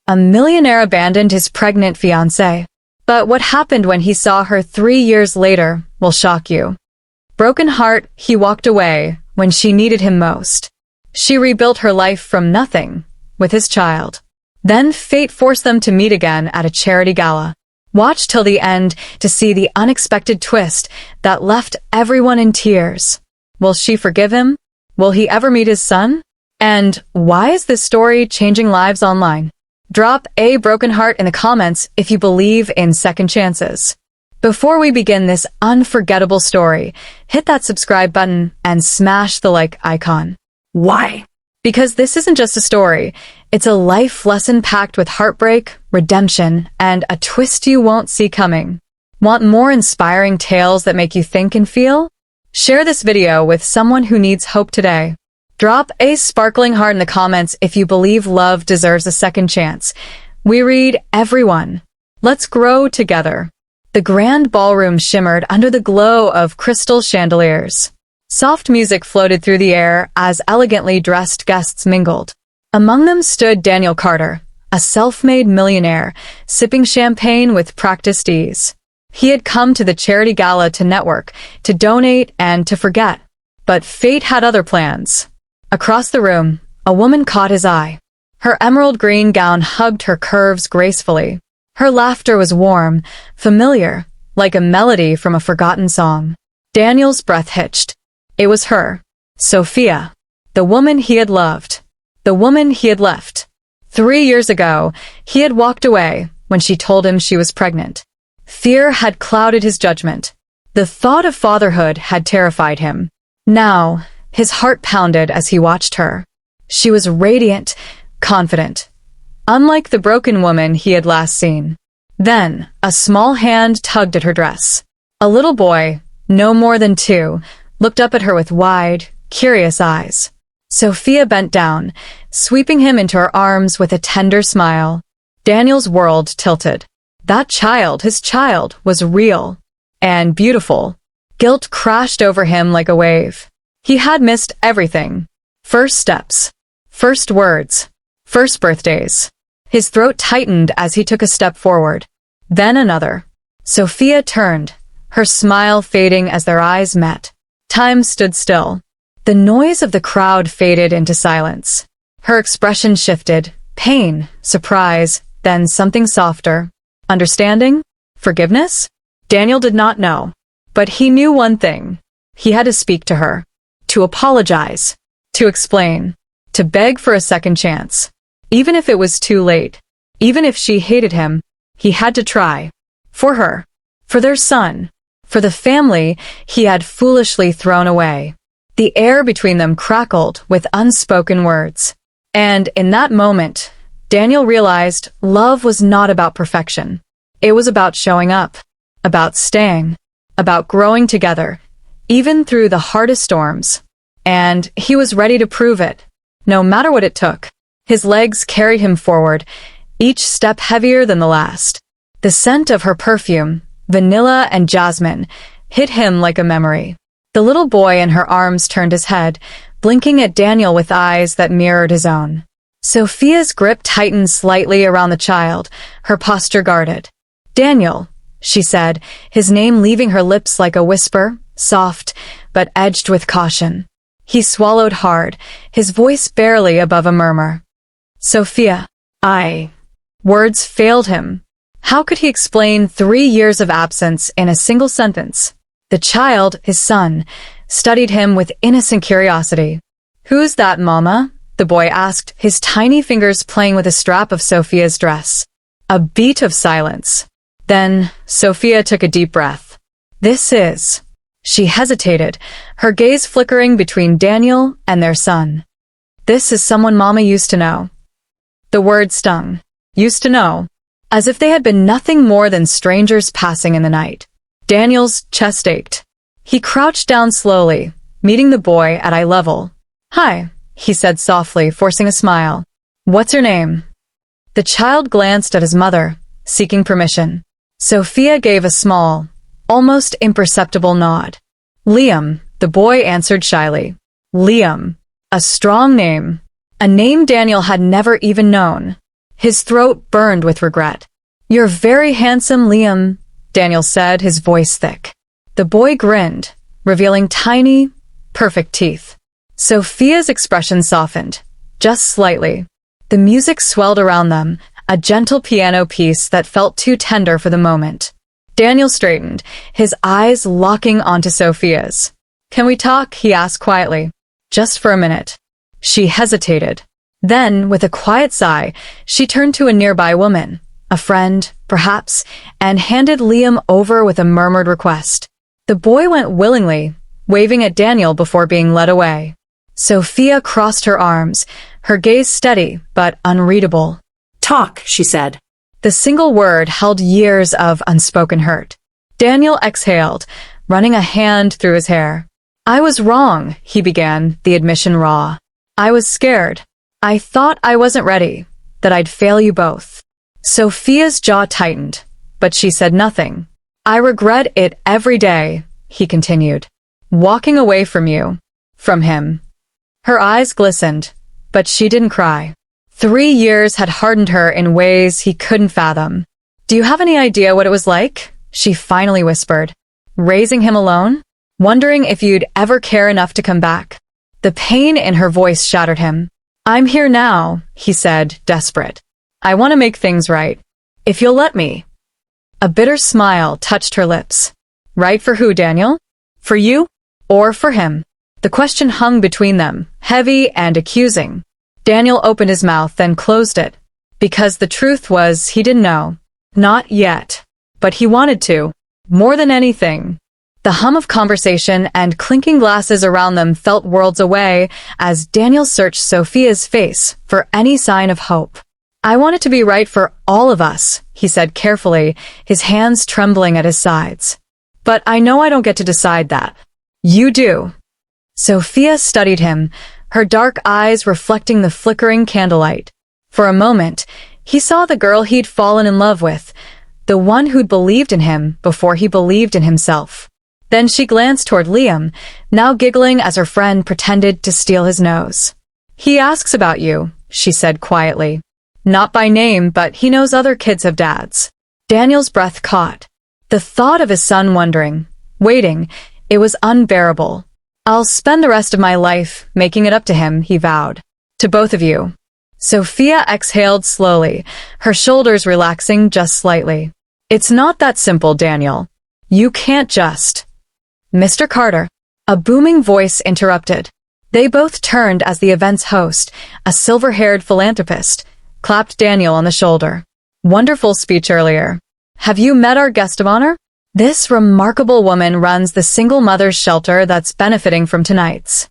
A millionaire abandoned his pregnant fiancée. But what happened when he saw her 3 years later will shock you. Broken heart, he walked away when she needed him most. She rebuilt her life from nothing with his child. Then fate forced them to meet again at a charity gala. Watch till the end to see the unexpected twist that left everyone in tears. Will she forgive him? Will he ever meet his son? And why is this story changing lives online? Drop a broken heart in the comments if you believe in second chances. Before we begin this unforgettable story, hit that subscribe button and smash the like icon. Why? Because this isn't just a story, it's a life lesson packed with heartbreak, redemption, and a twist you won't see coming. Want more inspiring tales that make you think and feel? Share this video with someone who needs hope today. Drop a sparkling heart in the comments if you believe love deserves a second chance. We read everyone. Let's grow together. The grand ballroom shimmered under the glow of crystal chandeliers. Soft music floated through the air as elegantly dressed guests mingled. Among them stood Daniel Carter, a self-made millionaire, sipping champagne with practiced ease. He had come to the charity gala to network, to donate, and to forget. But fate had other plans. Across the room, a woman caught his eye. Her emerald green gown hugged her curves gracefully. Her laughter was warm, familiar, like a melody from a forgotten song. Daniel's breath hitched. It was her, Sophia, the woman he had loved, the woman he had left. 3 years ago, he had walked away when she told him she was pregnant. Fear had clouded his judgment. The thought of fatherhood had terrified him. Now, his heart pounded as he watched her. She was radiant, confident, unlike the broken woman he had last seen. Then, a small hand tugged at her dress. A little boy, no more than 2, looked up at her with wide, curious eyes. Sophia bent down, sweeping him into her arms with a tender smile. Daniel's world tilted. That child, his child, was real and beautiful. Guilt crashed over him like a wave. He had missed everything. First steps, first words, first birthdays. His throat tightened as he took a step forward. Then another. Sophia turned, her smile fading as their eyes met. Time stood still. The noise of the crowd faded into silence. Her expression shifted. Pain, surprise, then something softer. Understanding? Forgiveness? Daniel did not know. But he knew one thing. He had to speak to her. To apologize. To explain. To beg for a second chance. Even if it was too late. Even if she hated him, he had to try. For her. For their son. For the family he had foolishly thrown away. The air between them crackled with unspoken words. And in that moment, Daniel realized love was not about perfection. It was about showing up, about staying, about growing together, even through the hardest storms. And he was ready to prove it, no matter what it took. His legs carried him forward, each step heavier than the last. The scent of her perfume, vanilla and jasmine, hit him like a memory. The little boy in her arms turned his head, blinking at Daniel with eyes that mirrored his own. Sophia's grip tightened slightly around the child, her posture guarded. Daniel, she said, his name leaving her lips like a whisper, soft, but edged with caution. He swallowed hard, his voice barely above a murmur. Sophia, Words failed him. How could he explain 3 years of absence in a single sentence? The child, his son, studied him with innocent curiosity. Who's that, Mama? The boy asked, his tiny fingers playing with a strap of Sophia's dress. A beat of silence. Then, Sophia took a deep breath. This is... She hesitated, her gaze flickering between Daniel and their son. This is someone Mama used to know. The word stung. Used to know. As if they had been nothing more than strangers passing in the night. Daniel's chest ached. He crouched down slowly, meeting the boy at eye level. Hi, he said softly, forcing a smile. What's your name? The child glanced at his mother, seeking permission. Sophia gave a small, almost imperceptible nod. Liam, the boy answered shyly. Liam. A strong name. A name Daniel had never even known. His throat burned with regret. "You're very handsome, Liam," Daniel said, his voice thick. The boy grinned, revealing tiny, perfect teeth. Sophia's expression softened, just slightly. The music swelled around them, a gentle piano piece that felt too tender for the moment. Daniel straightened, his eyes locking onto Sophia's. "Can we talk?" he asked quietly. "Just for a minute." She hesitated. Then, with a quiet sigh, she turned to a nearby woman, a friend, perhaps, and handed Liam over with a murmured request. The boy went willingly, waving at Daniel before being led away. Sophia crossed her arms, her gaze steady but unreadable. "Talk," she said. The single word held years of unspoken hurt. Daniel exhaled, running a hand through his hair. "I was wrong," he began, the admission raw. "I was scared. I thought I wasn't ready, that I'd fail you both." Sophia's jaw tightened, but she said nothing. "I regret it every day," he continued. "Walking away from you. From him." Her eyes glistened, but she didn't cry. 3 years had hardened her in ways he couldn't fathom. "Do you have any idea what it was like?" she finally whispered. "Raising him alone? Wondering if you'd ever care enough to come back?" The pain in her voice shattered him. "I'm here now," he said, desperate. "I want to make things right. If you'll let me." A bitter smile touched her lips. "Right for who, Daniel? For you? Or for him?" The question hung between them, heavy and accusing. Daniel opened his mouth, then closed it. Because the truth was, he didn't know. Not yet. But he wanted to. More than anything. The hum of conversation and clinking glasses around them felt worlds away as Daniel searched Sophia's face for any sign of hope. "I want it to be right for all of us," he said carefully, his hands trembling at his sides. "But I know I don't get to decide that. You do." Sophia studied him, her dark eyes reflecting the flickering candlelight. For a moment, he saw the girl he'd fallen in love with, the one who'd believed in him before he believed in himself. Then she glanced toward Liam, now giggling as her friend pretended to steal his nose. "He asks about you," she said quietly. "Not by name, but he knows other kids have dads." Daniel's breath caught. The thought of his son wondering, waiting, it was unbearable. "I'll spend the rest of my life making it up to him," he vowed. "To both of you." Sophia exhaled slowly, her shoulders relaxing just slightly. "It's not that simple, Daniel. You can't just—" "Mr. Carter," a booming voice interrupted. They both turned as the event's host, a silver-haired philanthropist, clapped Daniel on the shoulder. "Wonderful speech earlier. Have you met our guest of honor? This remarkable woman runs the single mother's shelter that's benefiting from tonight's."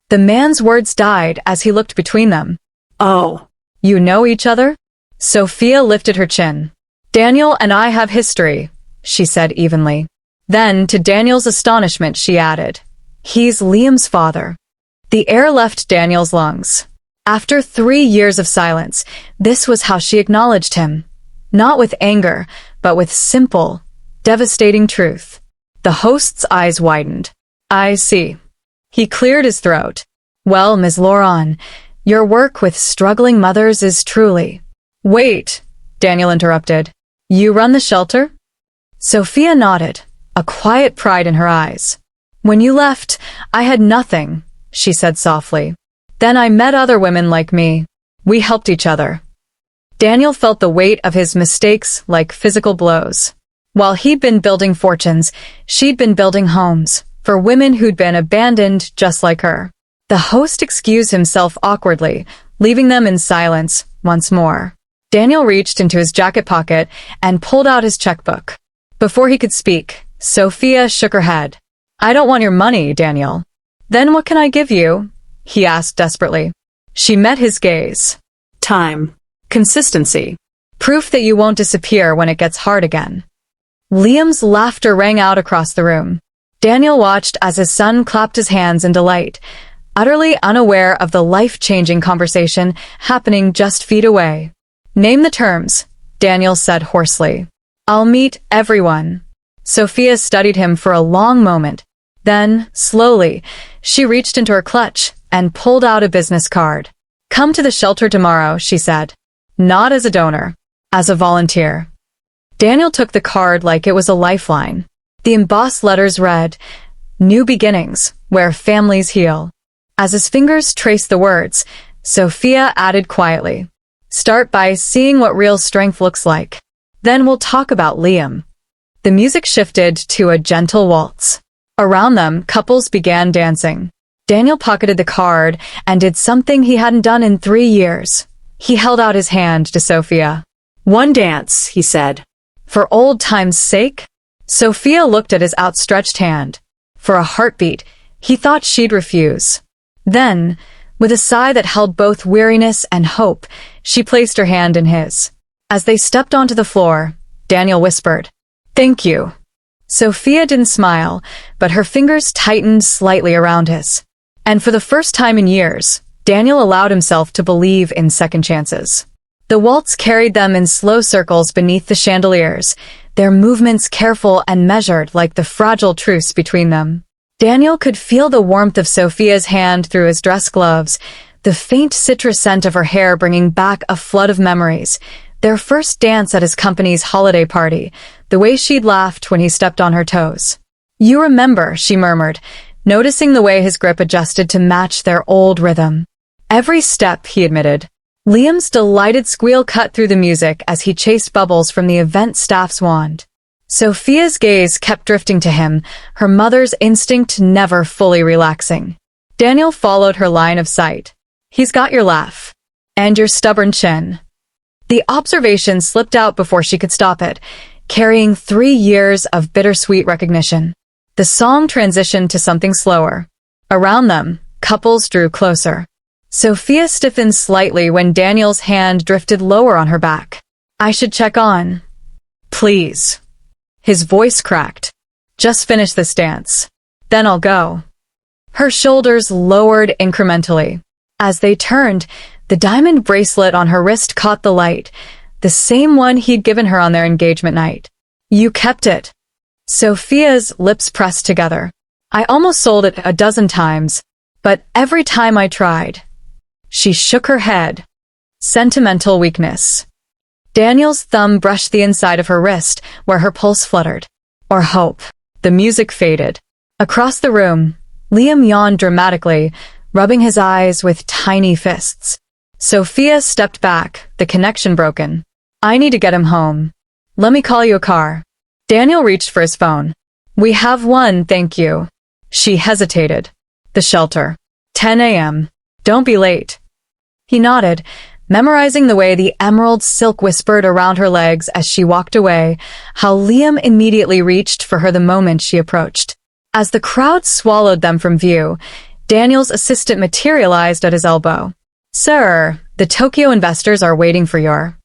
The man's words died as he looked between them. "Oh. You know each other?" Sophia lifted her chin. "Daniel and I have history," she said evenly. Then, to Daniel's astonishment, she added, "He's Liam's father." The air left Daniel's lungs. After 3 years of silence, this was how she acknowledged him. Not with anger, but with simple, devastating truth. The host's eyes widened. "I see." He cleared his throat. "Well, Ms. Lauron, your work with struggling mothers is truly—" "Wait," Daniel interrupted. "You run the shelter?" Sophia nodded, a quiet pride in her eyes. "When you left, I had nothing," she said softly. "Then I met other women like me. We helped each other." Daniel felt the weight of his mistakes like physical blows. While he'd been building fortunes, she'd been building homes for women who'd been abandoned just like her. The host excused himself awkwardly, leaving them in silence once more. Daniel reached into his jacket pocket and pulled out his checkbook. Before he could speak, Sophia shook her head. "I don't want your money, Daniel." "Then what can I give you?" he asked desperately. She met his gaze. "Time. Consistency. Proof that you won't disappear when it gets hard again." Liam's laughter rang out across the room. Daniel watched as his son clapped his hands in delight, utterly unaware of the life-changing conversation happening just feet away. "Name the terms," Daniel said hoarsely. "I'll meet everyone." Sophia studied him for a long moment. Then, slowly, she reached into her clutch and pulled out a business card. "Come to the shelter tomorrow," she said. Not as a donor, as a volunteer. Daniel took the card like it was a lifeline. The embossed letters read, "New beginnings, where families heal." As his fingers traced the words, Sophia added quietly, "Start by seeing what real strength looks like. Then we'll talk about Liam." The music shifted to a gentle waltz. Around them, couples began dancing. Daniel pocketed the card and did something he hadn't done in 3 years. He held out his hand to Sophia. "One dance," he said. "For old time's sake?" Sophia looked at his outstretched hand. For a heartbeat, he thought she'd refuse. Then, with a sigh that held both weariness and hope, she placed her hand in his. As they stepped onto the floor, Daniel whispered, "Thank you." Sophia didn't smile, but her fingers tightened slightly around his. And for the first time in years, Daniel allowed himself to believe in second chances. The waltz carried them in slow circles beneath the chandeliers, their movements careful and measured like the fragile truce between them. Daniel could feel the warmth of Sophia's hand through his dress gloves, the faint citrus scent of her hair bringing back a flood of memories. Their first dance at his company's holiday party, the way she'd laughed when he stepped on her toes. "You remember," she murmured, noticing the way his grip adjusted to match their old rhythm. "Every step," he admitted. Liam's delighted squeal cut through the music as he chased bubbles from the event staff's wand. Sophia's gaze kept drifting to him, her mother's instinct never fully relaxing. Daniel followed her line of sight. "He's got your laugh. And your stubborn chin." The observation slipped out before she could stop it, carrying 3 years of bittersweet recognition. The song transitioned to something slower. Around them, couples drew closer. Sophia stiffened slightly when Daniel's hand drifted lower on her back. "I should check on. Please." His voice cracked. "Just finish this dance. Then I'll go." Her shoulders lowered incrementally. As they turned, the diamond bracelet on her wrist caught the light, the same one he'd given her on their engagement night. "You kept it." Sophia's lips pressed together. "I almost sold it a dozen times, but every time I tried." She shook her head. Sentimental weakness. Daniel's thumb brushed the inside of her wrist, where her pulse fluttered. Or hope. The music faded. Across the room, Liam yawned dramatically, rubbing his eyes with tiny fists. Sophia stepped back, the connection broken. "I need to get him home. Let me call you a car." Daniel reached for his phone. "We have one, thank you." She hesitated. "The shelter. 10 a.m. Don't be late." He nodded, memorizing the way the emerald silk whispered around her legs as she walked away, how Liam immediately reached for her the moment she approached. As the crowd swallowed them from view, Daniel's assistant materialized at his elbow. "Sir, the Tokyo investors are waiting for your..."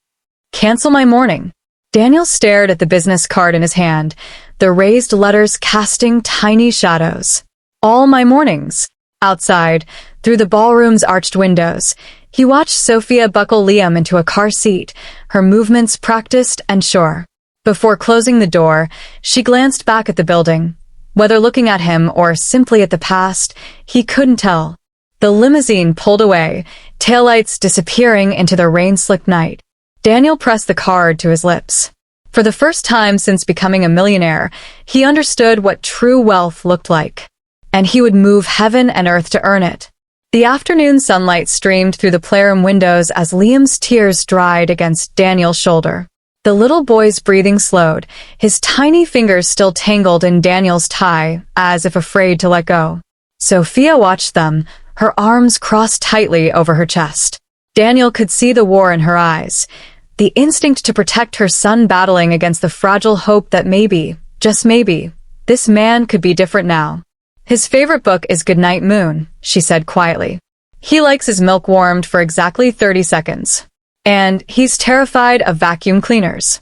"Cancel my morning." Daniel stared at the business card in his hand, the raised letters casting tiny shadows. "All my mornings." Outside, through the ballroom's arched windows, he watched Sophia buckle Liam into a car seat, her movements practiced and sure. Before closing the door, she glanced back at the building. Whether looking at him or simply at the past, he couldn't tell. The limousine pulled away, taillights disappearing into the rain-slicked night. Daniel pressed the card to his lips. For the first time since becoming a millionaire, he understood what true wealth looked like. And he would move heaven and earth to earn it. The afternoon sunlight streamed through the playroom windows as Liam's tears dried against Daniel's shoulder. The little boy's breathing slowed, his tiny fingers still tangled in Daniel's tie, as if afraid to let go. Sophia watched them, her arms crossed tightly over her chest. Daniel could see the war in her eyes, the instinct to protect her son battling against the fragile hope that maybe, just maybe, this man could be different now. "His favorite book is Goodnight Moon," she said quietly. "He likes his milk warmed for exactly 30 seconds. And he's terrified of vacuum cleaners."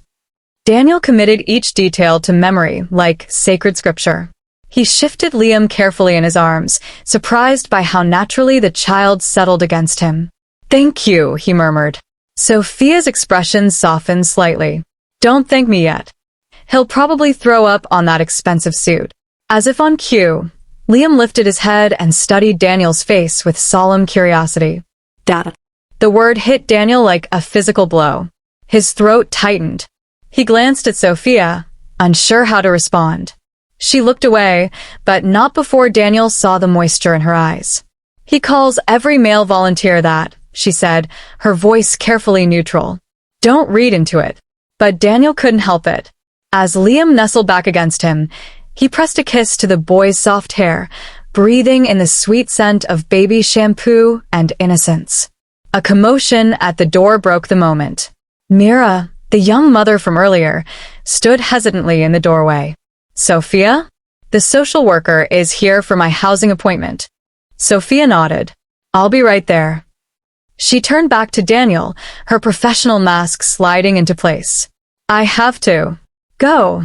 Daniel committed each detail to memory like sacred scripture. He shifted Liam carefully in his arms, surprised by how naturally the child settled against him. "Thank you," he murmured. Sophia's expression softened slightly. "Don't thank me yet. He'll probably throw up on that expensive suit." As if on cue, Liam lifted his head and studied Daniel's face with solemn curiosity. "Dad, The word hit Daniel like a physical blow. His throat tightened. He glanced at Sophia, unsure how to respond. She looked away, but not before Daniel saw the moisture in her eyes. "He calls every male volunteer that," she said, her voice carefully neutral. "Don't read into it." But Daniel couldn't help it. As Liam nestled back against him, he pressed a kiss to the boy's soft hair, breathing in the sweet scent of baby shampoo and innocence. A commotion at the door broke the moment. Mira, the young mother from earlier, stood hesitantly in the doorway. "Sophia? The social worker is here for my housing appointment." Sophia nodded. "I'll be right there." She turned back to Daniel, her professional mask sliding into place. "I have to go,"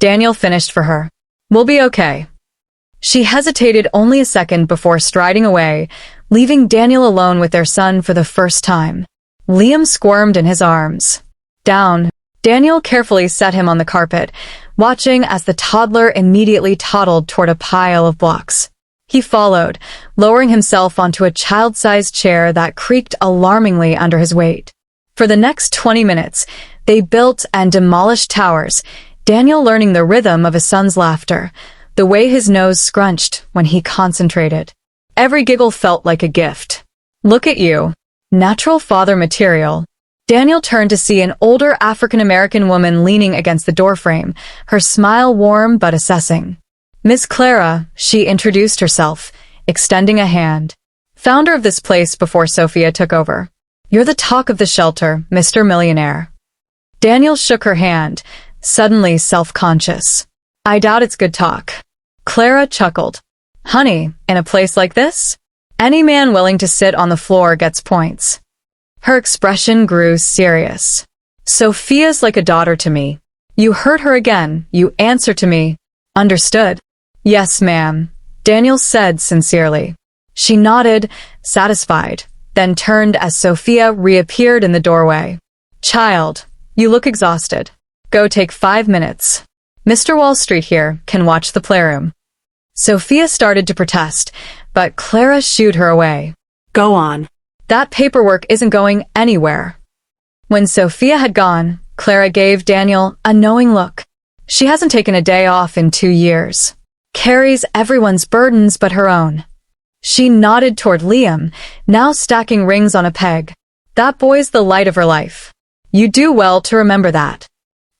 Daniel finished for her. "We'll be okay." She hesitated only a second before striding away, leaving Daniel alone with their son for the first time. Liam squirmed in his arms. Down, Daniel carefully set him on the carpet, watching as the toddler immediately toddled toward a pile of blocks. He followed, lowering himself onto a child-sized chair that creaked alarmingly under his weight. For the next 20 minutes, they built and demolished towers, Daniel learning the rhythm of his son's laughter, the way his nose scrunched when he concentrated. Every giggle felt like a gift. "Look at you. Natural father material." Daniel turned to see an older African-American woman leaning against the doorframe, her smile warm but assessing. "Miss Clara," she introduced herself, extending a hand. "Founder of this place before Sophia took over. You're the talk of the shelter, Mr. Millionaire." Daniel shook her hand, suddenly self-conscious. "I doubt it's good talk." Clara chuckled. "Honey, in a place like this? Any man willing to sit on the floor gets points." Her expression grew serious. "Sophia's like a daughter to me. You heard her again, you answer to me. Understood?" "Yes, ma'am," Daniel said sincerely. She nodded, satisfied, then turned as Sophia reappeared in the doorway. "Child, you look exhausted. Go take 5 minutes. Mr. Wall Street here can watch the playroom." Sophia started to protest, but Clara shooed her away. "Go on." "That paperwork isn't going anywhere." When Sophia had gone, Clara gave Daniel a knowing look. She hasn't taken a day off in 2 years. Carries everyone's burdens but her own. She nodded toward Liam, now stacking rings on a peg. "That boy's the light of her life. You do well to remember that."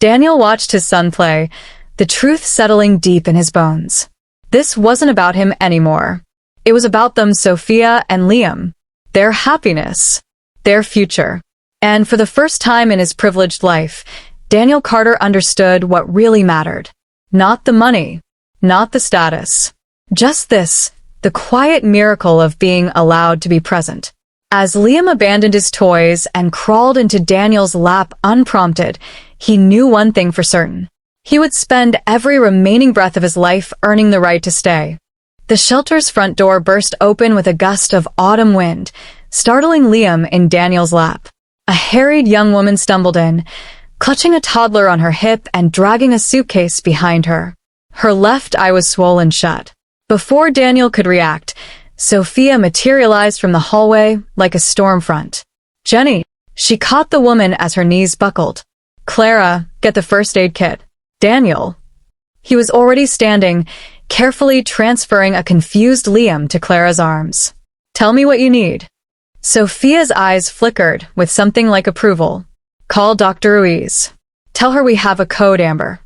Daniel watched his son play, the truth settling deep in his bones. This wasn't about him anymore. It was about them, Sophia and Liam. Their happiness. Their future. And for the first time in his privileged life, Daniel Carter understood what really mattered. Not the money. Not the status. Just this, the quiet miracle of being allowed to be present. As Liam abandoned his toys and crawled into Daniel's lap unprompted, he knew one thing for certain. He would spend every remaining breath of his life earning the right to stay. The shelter's front door burst open with a gust of autumn wind, startling Liam in Daniel's lap. A harried young woman stumbled in, clutching a toddler on her hip and dragging a suitcase behind her. Her left eye was swollen shut. Before Daniel could react, Sophia materialized from the hallway like a storm front. "Jenny!" She caught the woman as her knees buckled. "Clara, get the first aid kit." "Daniel." He was already standing, carefully transferring a confused Liam to Clara's arms. "Tell me what you need." Sophia's eyes flickered with something like approval. "Call Dr. Ruiz. Tell her we have a code, Amber."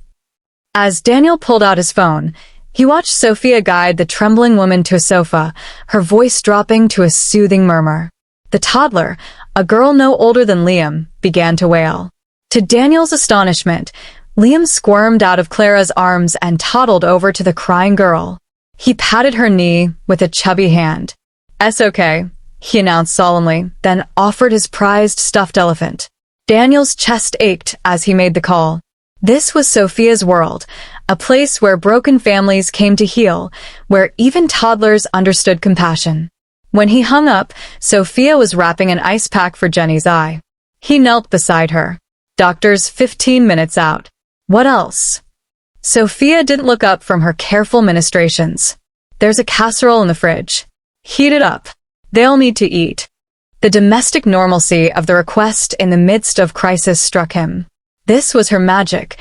As Daniel pulled out his phone, he watched Sophia guide the trembling woman to a sofa, her voice dropping to a soothing murmur. The toddler, a girl no older than Liam, began to wail. To Daniel's astonishment, Liam squirmed out of Clara's arms and toddled over to the crying girl. He patted her knee with a chubby hand. "It's okay," he announced solemnly, then offered his prized stuffed elephant. Daniel's chest ached as he made the call. This was Sophia's world, a place where broken families came to heal, where even toddlers understood compassion. When he hung up, Sophia was wrapping an ice pack for Jenny's eye. He knelt beside her. "Doctor's 15 minutes out. What else?" Sophia didn't look up from her careful ministrations. "There's a casserole in the fridge. Heat it up. They'll need to eat." The domestic normalcy of the request in the midst of crisis struck him. This was her magic,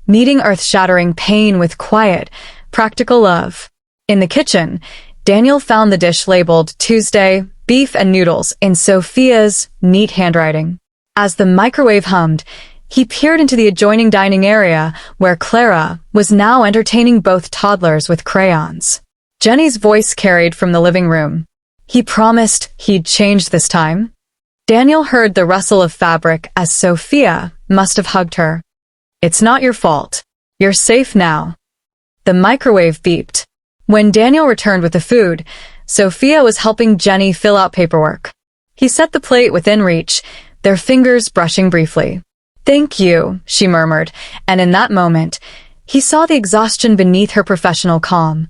meeting earth-shattering pain with quiet, practical love. In the kitchen, Daniel found the dish labeled Tuesday, beef and noodles in Sophia's neat handwriting. As the microwave hummed, he peered into the adjoining dining area where Clara was now entertaining both toddlers with crayons. Jenny's voice carried from the living room. He promised he'd change this time. Daniel heard the rustle of fabric as Sophia must have hugged her. It's not your fault. You're safe now. The microwave beeped. When Daniel returned with the food, Sophia was helping Jenny fill out paperwork. He set the plate within reach, their fingers brushing briefly. "Thank you," she murmured, and in that moment, he saw the exhaustion beneath her professional calm,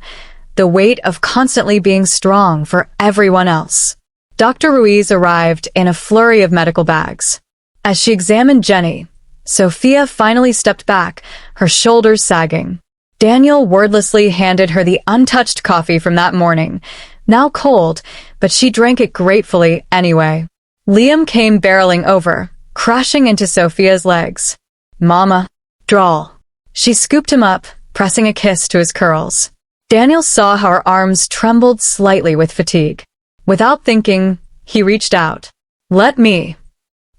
the weight of constantly being strong for everyone else. Dr. Ruiz arrived in a flurry of medical bags. As she examined Jenny, Sophia finally stepped back, her shoulders sagging. Daniel wordlessly handed her the untouched coffee from that morning, now cold, but she drank it gratefully anyway. Liam came barreling over, crashing into Sophia's legs. "Mama." Drawl. She scooped him up, pressing a kiss to his curls. Daniel saw how her arms trembled slightly with fatigue. Without thinking, he reached out. "Let me."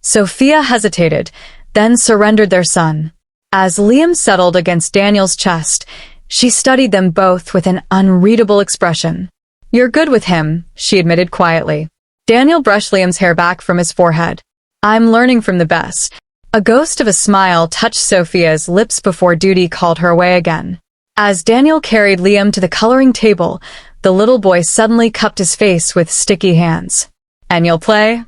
Sophia hesitated, then surrendered their son. As Liam settled against Daniel's chest, she studied them both with an unreadable expression. "You're good with him," she admitted quietly. Daniel brushed Liam's hair back from his forehead. "I'm learning from the best." A ghost of a smile touched Sophia's lips before duty called her away again. As Daniel carried Liam to the coloring table, the little boy suddenly cupped his face with sticky hands. "And you'll play?"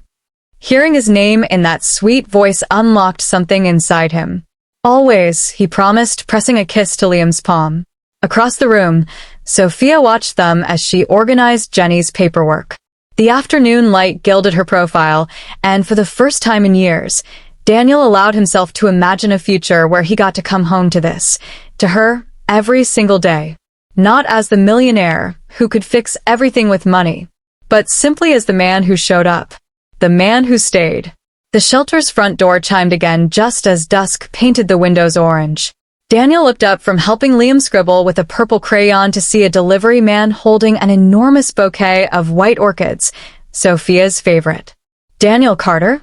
Hearing his name in that sweet voice unlocked something inside him. "Always," he promised, pressing a kiss to Liam's palm. Across the room, Sophia watched them as she organized Jenny's paperwork. The afternoon light gilded her profile, and for the first time in years, Daniel allowed himself to imagine a future where he got to come home to this, to her, every single day. Not as the millionaire who could fix everything with money, but simply as the man who showed up, the man who stayed. The shelter's front door chimed again just as dusk painted the windows orange. Daniel looked up from helping Liam scribble with a purple crayon to see a delivery man holding an enormous bouquet of white orchids, Sophia's favorite. "Daniel Carter?"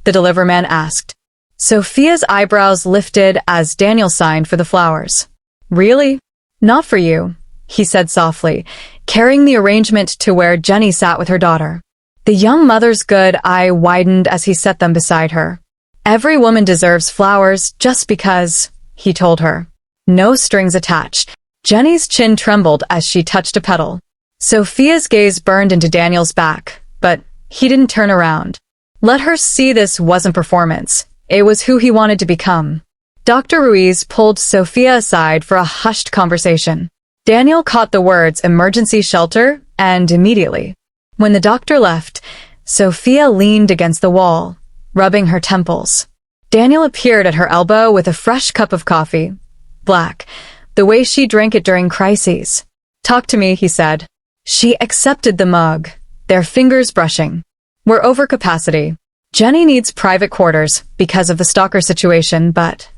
the deliverman asked. Sophia's eyebrows lifted as Daniel signed for the flowers. "Really? Not for you," he said softly, carrying the arrangement to where Jenny sat with her daughter. The young mother's good eye widened as he set them beside her. "Every woman deserves flowers just because," he told her. No strings attached. Jenny's chin trembled as she touched a petal. Sophia's gaze burned into Daniel's back, but he didn't turn around. Let her see this wasn't performance. It was who he wanted to become. Dr. Ruiz pulled Sophia aside for a hushed conversation. Daniel caught the words emergency shelter, and immediately, when the doctor left, Sophia leaned against the wall, rubbing her temples. Daniel appeared at her elbow with a fresh cup of coffee, black, the way she drank it during crises. "Talk to me," he said. She accepted the mug, their fingers brushing. "We're over capacity. Jenny needs private quarters because of the stalker situation, but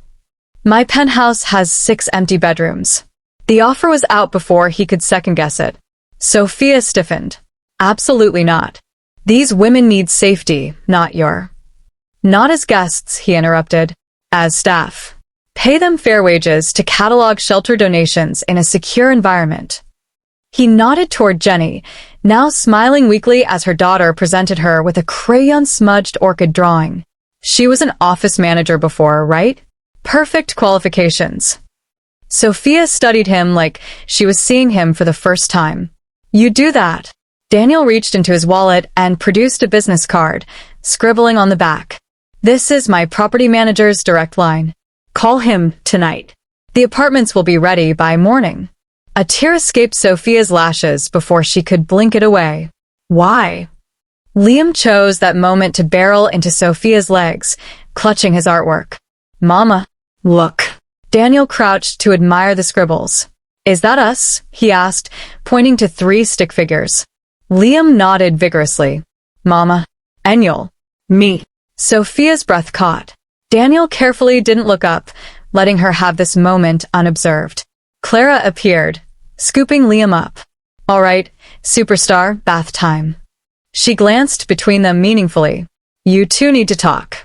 my penthouse has 6 empty bedrooms." The offer was out before he could second-guess it. Sophia stiffened. "Absolutely not. These women need safety, not your—" "Not as guests," he interrupted. "As staff. Pay them fair wages to catalog shelter donations in a secure environment." He nodded toward Jenny, now smiling weakly as her daughter presented her with a crayon-smudged orchid drawing. She was an office manager before, right? Perfect qualifications. Sophia studied him like she was seeing him for the first time. "You do that." Daniel reached into his wallet and produced a business card, scribbling on the back. "This is my property manager's direct line. Call him tonight. The apartments will be ready by morning." A tear escaped Sophia's lashes before she could blink it away. Why? Liam chose that moment to barrel into Sophia's legs, clutching his artwork. "Mama, look." Daniel crouched to admire the scribbles. "Is that us?" he asked, pointing to 3 stick figures. Liam nodded vigorously. "Mama, Daniel. Me. Sophia's breath caught. Daniel carefully didn't look up, letting her have this moment unobserved. Clara appeared, scooping Liam up. All right, superstar, bath time. She glanced between them meaningfully. You two need to talk.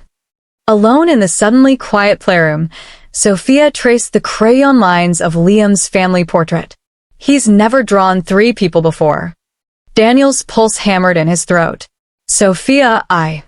Alone in the suddenly quiet playroom, Sophia traced the crayon lines of Liam's family portrait. He's never drawn 3 people before. Daniel's pulse hammered in his throat. Sophia, A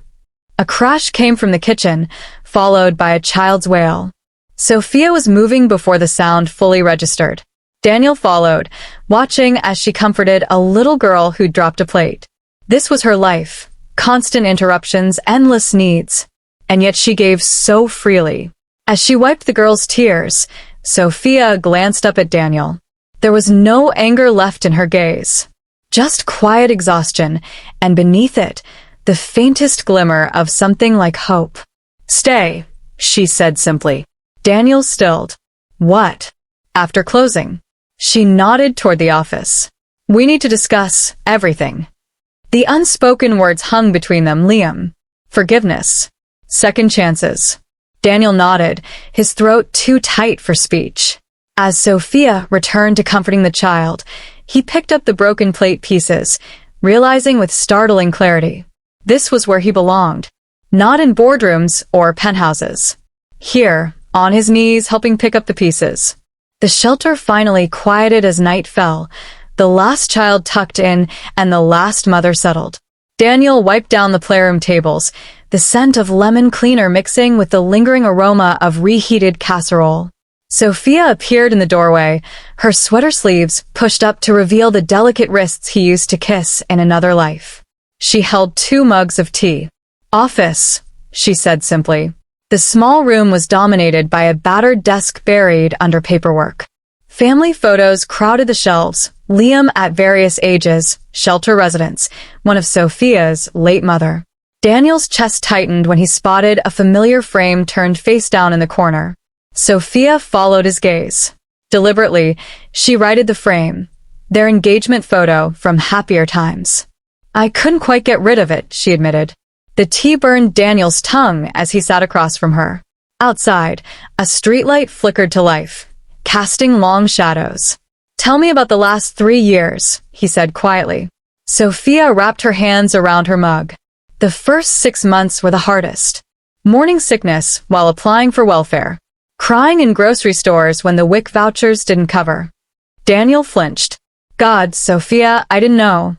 crash came from the kitchen, followed by a child's wail. Sophia was moving before the sound fully registered. Daniel followed, watching as she comforted a little girl who'd dropped a plate. This was her life, constant interruptions, endless needs. And yet she gave so freely. As she wiped the girl's tears, Sophia glanced up at Daniel. There was no anger left in her gaze. Just quiet exhaustion, and beneath it, the faintest glimmer of something like hope. Stay, she said simply. Daniel stilled. What? After closing, she nodded toward the office. We need to discuss everything. The unspoken words hung between them. Liam. Forgiveness. Second chances. Daniel nodded, his throat too tight for speech. As Sophia returned to comforting the child, he picked up the broken plate pieces, realizing with startling clarity. This was where he belonged. Not in boardrooms or penthouses. Here, on his knees helping pick up the pieces. The shelter finally quieted as night fell, the last child tucked in and the last mother settled. Daniel wiped down the playroom tables, the scent of lemon cleaner mixing with the lingering aroma of reheated casserole. Sophia appeared in the doorway, her sweater sleeves pushed up to reveal the delicate wrists he used to kiss in another life. She held 2 mugs of tea. Office, she said simply. The small room was dominated by a battered desk buried under paperwork. Family photos crowded the shelves, Liam at various ages, shelter residents, one of Sophia's late mother. Daniel's chest tightened when he spotted a familiar frame turned face down in the corner. Sophia followed his gaze. Deliberately, she righted the frame, their engagement photo from happier times. I couldn't quite get rid of it, she admitted. The tea burned Daniel's tongue as he sat across from her. Outside, a streetlight flickered to life, casting long shadows. Tell me about the last 3 years, he said quietly. Sophia wrapped her hands around her mug. The first 6 months were the hardest. Morning sickness while applying for welfare. Crying in grocery stores when the WIC vouchers didn't cover. Daniel flinched. God, Sophia, I didn't know.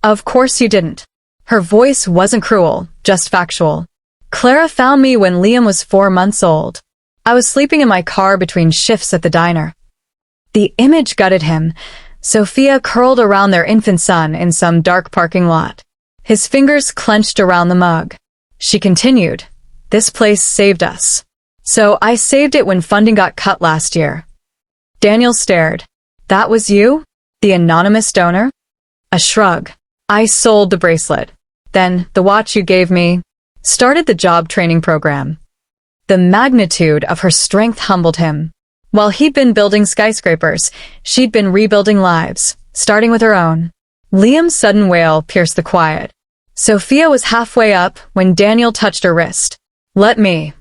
Of course you didn't. Her voice wasn't cruel, just factual. Clara found me when Liam was 4 months old. I was sleeping in my car between shifts at the diner. The image gutted him. Sophia curled around their infant son in some dark parking lot. His fingers clenched around the mug. She continued, This place saved us. So I saved it when funding got cut last year. Daniel stared. That was you? The anonymous donor? A shrug. I sold the bracelet. Then the watch you gave me. Started the job training program. The magnitude of her strength humbled him. While he'd been building skyscrapers, she'd been rebuilding lives, starting with her own. Liam's sudden wail pierced the quiet. Sophia was halfway up when Daniel touched her wrist. Let me.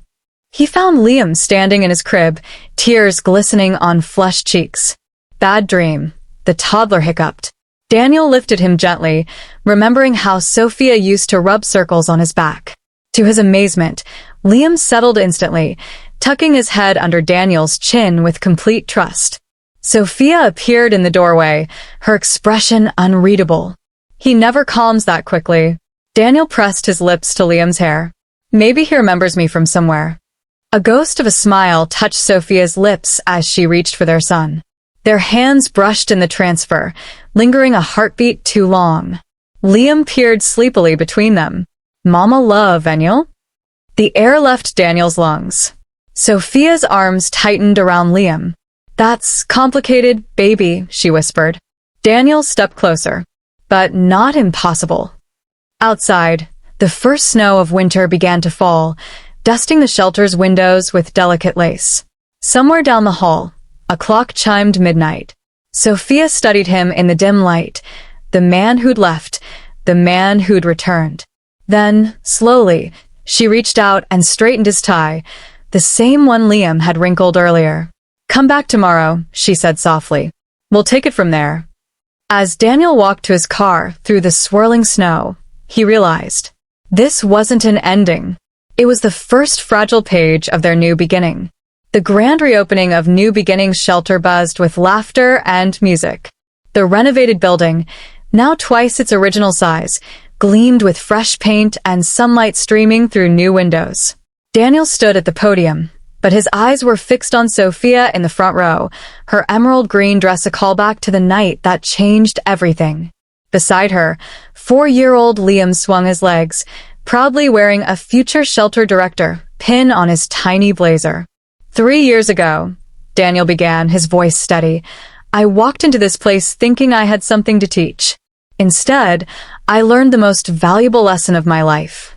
He found Liam standing in his crib, tears glistening on flushed cheeks. Bad dream, the toddler hiccuped. Daniel lifted him gently, remembering how Sophia used to rub circles on his back. To his amazement, Liam settled instantly, tucking his head under Daniel's chin with complete trust. Sophia appeared in the doorway, her expression unreadable. He never calms that quickly. Daniel pressed his lips to Liam's hair. Maybe he remembers me from somewhere. A ghost of a smile touched Sophia's lips as she reached for their son. Their hands brushed in the transfer, lingering a heartbeat too long. Liam peered sleepily between them. Mama love, Daniel? The air left Daniel's lungs. Sophia's arms tightened around Liam. That's complicated, baby, she whispered. Daniel stepped closer. But not impossible. Outside, the first snow of winter began to fall, dusting the shelter's windows with delicate lace. Somewhere down the hall, a clock chimed midnight. Sophia studied him in the dim light, the man who'd left, the man who'd returned. Then, slowly, she reached out and straightened his tie, the same one Liam had wrinkled earlier. "Come back tomorrow," she said softly. "We'll take it from there." As Daniel walked to his car through the swirling snow, he realized this wasn't an ending. It was the first fragile page of their new beginning. The grand reopening of New Beginnings shelter buzzed with laughter and music. The renovated building, now twice its original size, gleamed with fresh paint and sunlight streaming through new windows. Daniel stood at the podium, but his eyes were fixed on Sophia in the front row, her emerald green dress a callback to the night that changed everything. Beside her, 4-year-old Liam swung his legs, proudly wearing a future shelter director pin on his tiny blazer. 3 years ago, Daniel began, his voice steady, I walked into this place thinking I had something to teach. Instead, I learned the most valuable lesson of my life.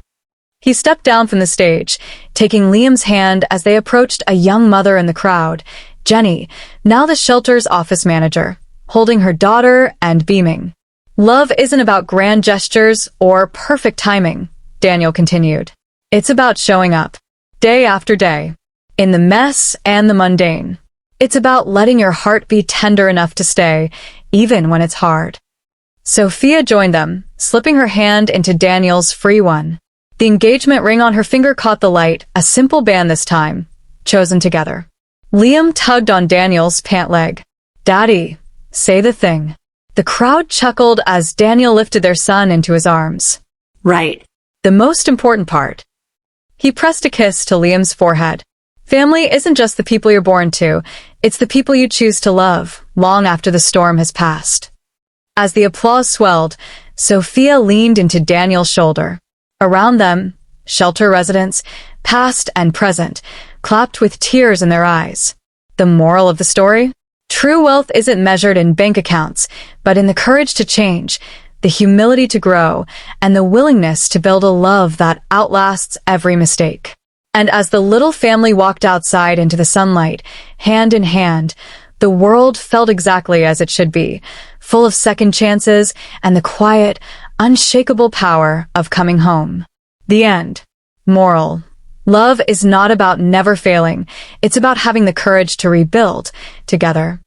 He stepped down from the stage, taking Liam's hand as they approached a young mother in the crowd, Jenny, now the shelter's office manager, holding her daughter and beaming. Love isn't about grand gestures or perfect timing, Daniel continued. It's about showing up, day after day, in the mess and the mundane. It's about letting your heart be tender enough to stay, even when it's hard. Sophia joined them, slipping her hand into Daniel's free one. The engagement ring on her finger caught the light, a simple band this time, chosen together. Liam tugged on Daniel's pant leg. Daddy, say the thing. The crowd chuckled as Daniel lifted their son into his arms. Right. The most important part. He pressed a kiss to Liam's forehead. Family isn't just the people you're born to, it's the people you choose to love, long after the storm has passed. As the applause swelled, Sophia leaned into Daniel's shoulder. Around them, shelter residents, past and present, clapped with tears in their eyes. The moral of the story? True wealth isn't measured in bank accounts, but in the courage to change, the humility to grow, and the willingness to build a love that outlasts every mistake. And as the little family walked outside into the sunlight, hand in hand, the world felt exactly as it should be, full of second chances and the quiet, unshakable power of coming home. The end. Moral. Love is not about never failing. It's about having the courage to rebuild together.